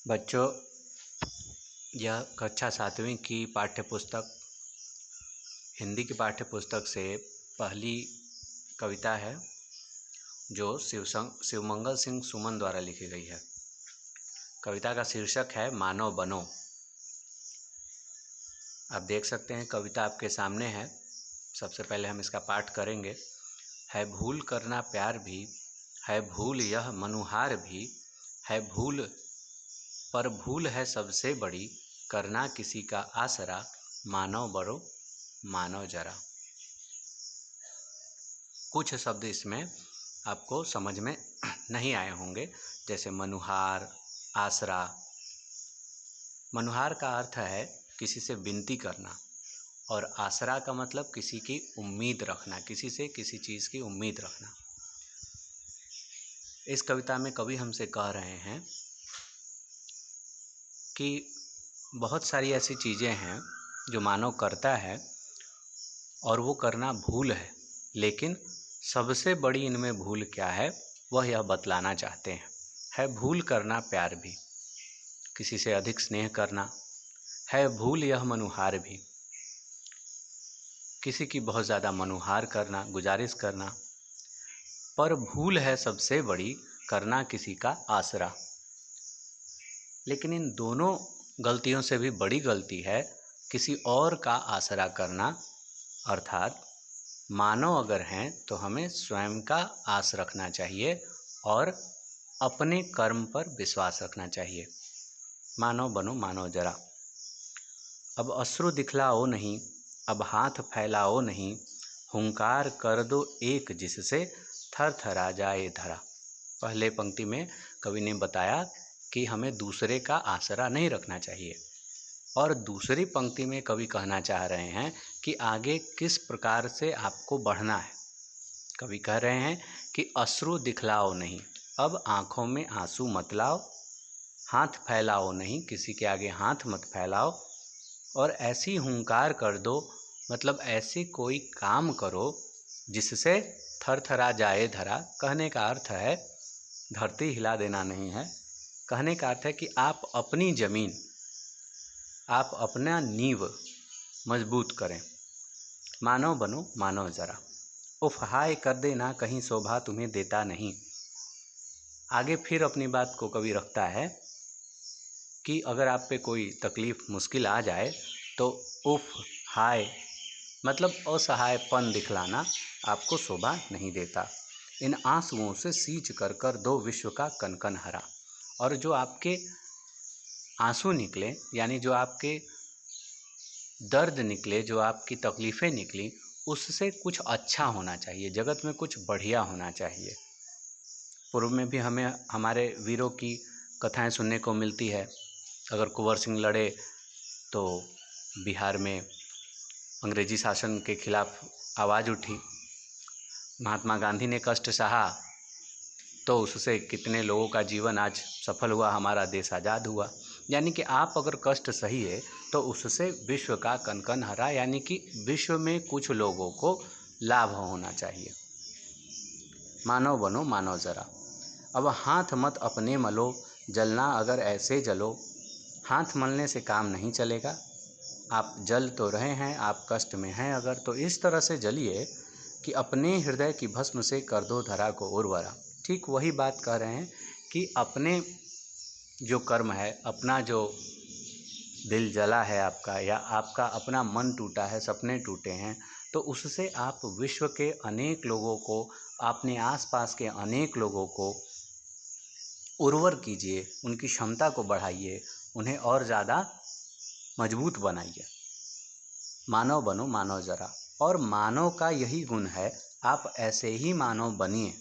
बच्चों, यह कक्षा 7वीं की पाठ्यपुस्तक हिंदी की पाठ्यपुस्तक से पहली कविता है जो शिवमंगल सिंह सुमन द्वारा लिखी गई है। कविता का शीर्षक है मानव बनो। आप देख सकते हैं कविता आपके सामने है। सबसे पहले हम इसका पाठ करेंगे। है भूल करना प्यार भी, है भूल यह मनुहार भी, है भूल पर भूल है सबसे बड़ी, करना किसी का आसरा, मानव बनो मानव जरा। कुछ शब्द इसमें आपको समझ में नहीं आए होंगे, जैसे मनुहार, आसरा। मनुहार का अर्थ है किसी से विनती करना, और आसरा का मतलब किसी की उम्मीद रखना, किसी से किसी चीज़ की उम्मीद रखना। इस कविता में कवि हमसे कह रहे हैं कि बहुत सारी ऐसी चीज़ें हैं जो मानव करता है और वो करना भूल है, लेकिन सबसे बड़ी इनमें भूल क्या है वह यह बतलाना चाहते हैं। है भूल करना प्यार भी, किसी से अधिक स्नेह करना। है भूल यह मनुहार भी, किसी की बहुत ज़्यादा मनुहार करना, गुजारिश करना। पर भूल है सबसे बड़ी, करना किसी का आसरा। लेकिन इन दोनों गलतियों से भी बड़ी गलती है किसी और का आसरा करना। अर्थात मानव अगर हैं तो हमें स्वयं का आस रखना चाहिए और अपने कर्म पर विश्वास रखना चाहिए। मानव बनो मानव जरा। अब अश्रु दिखलाओ नहीं, अब हाथ फैलाओ नहीं, हुंकार कर दो एक जिससे थर थरा जाए धरा। पहले पंक्ति में कवि ने बताया कि हमें दूसरे का आसरा नहीं रखना चाहिए, और दूसरी पंक्ति में कवि कहना चाह रहे हैं कि आगे किस प्रकार से आपको बढ़ना है। कवि कह रहे हैं कि अश्रु दिखलाओ नहीं, अब आँखों में आंसू मत लाओ, हाथ फैलाओ नहीं, किसी के आगे हाथ मत फैलाओ, और ऐसी हुंकार कर दो, मतलब ऐसे कोई काम करो जिससे थरथरा जाए धरा। कहने का अर्थ है धरती हिला देना नहीं है, कहने का अर्थ है कि आप अपनी ज़मीन, आप अपना नींव मजबूत करें। मानव बनो मानव जरा। उफ हाय कर देना कहीं शोभा तुम्हें देता नहीं। आगे फिर अपनी बात को कवि रखता है कि अगर आप पे कोई तकलीफ़ मुश्किल आ जाए तो उफ हाय मतलब असहायपन दिखलाना आपको शोभा नहीं देता। इन आंसुओं से सींच कर कर दो विश्व का कनकन हरा। और जो आपके आंसू निकले, यानी जो आपके दर्द निकले, जो आपकी तकलीफ़ें निकली, उससे कुछ अच्छा होना चाहिए, जगत में कुछ बढ़िया होना चाहिए। पूर्व में भी हमें हमारे वीरों की कथाएं सुनने को मिलती है। अगर कुंवर सिंह लड़े तो बिहार में अंग्रेजी शासन के खिलाफ आवाज़ उठी, महात्मा गांधी ने कष्ट सहा तो उससे कितने लोगों का जीवन आज सफल हुआ, हमारा देश आज़ाद हुआ। यानी कि आप अगर कष्ट सहिए तो उससे विश्व का कनकन हरा, यानी कि विश्व में कुछ लोगों को लाभ होना चाहिए। मानव बनो मानव जरा। अब हाथ मत अपने मलो, जलना अगर ऐसे जलो। हाथ मलने से काम नहीं चलेगा। आप जल तो रहे हैं, आप कष्ट में हैं अगर, तो इस तरह से जलिए कि अपने हृदय की भस्म से कर दो धरा को उर्वरा। ठीक वही बात कह रहे हैं कि अपने जो कर्म है, अपना जो दिल जला है आपका, या आपका अपना मन टूटा है, सपने टूटे हैं, तो उससे आप विश्व के अनेक लोगों को, अपने आसपास के अनेक लोगों को उर्वर कीजिए, उनकी क्षमता को बढ़ाइए, उन्हें और ज़्यादा मजबूत बनाइए। मानव बनो मानव जरा। और मानव का यही गुण है, आप ऐसे ही मानव बनिए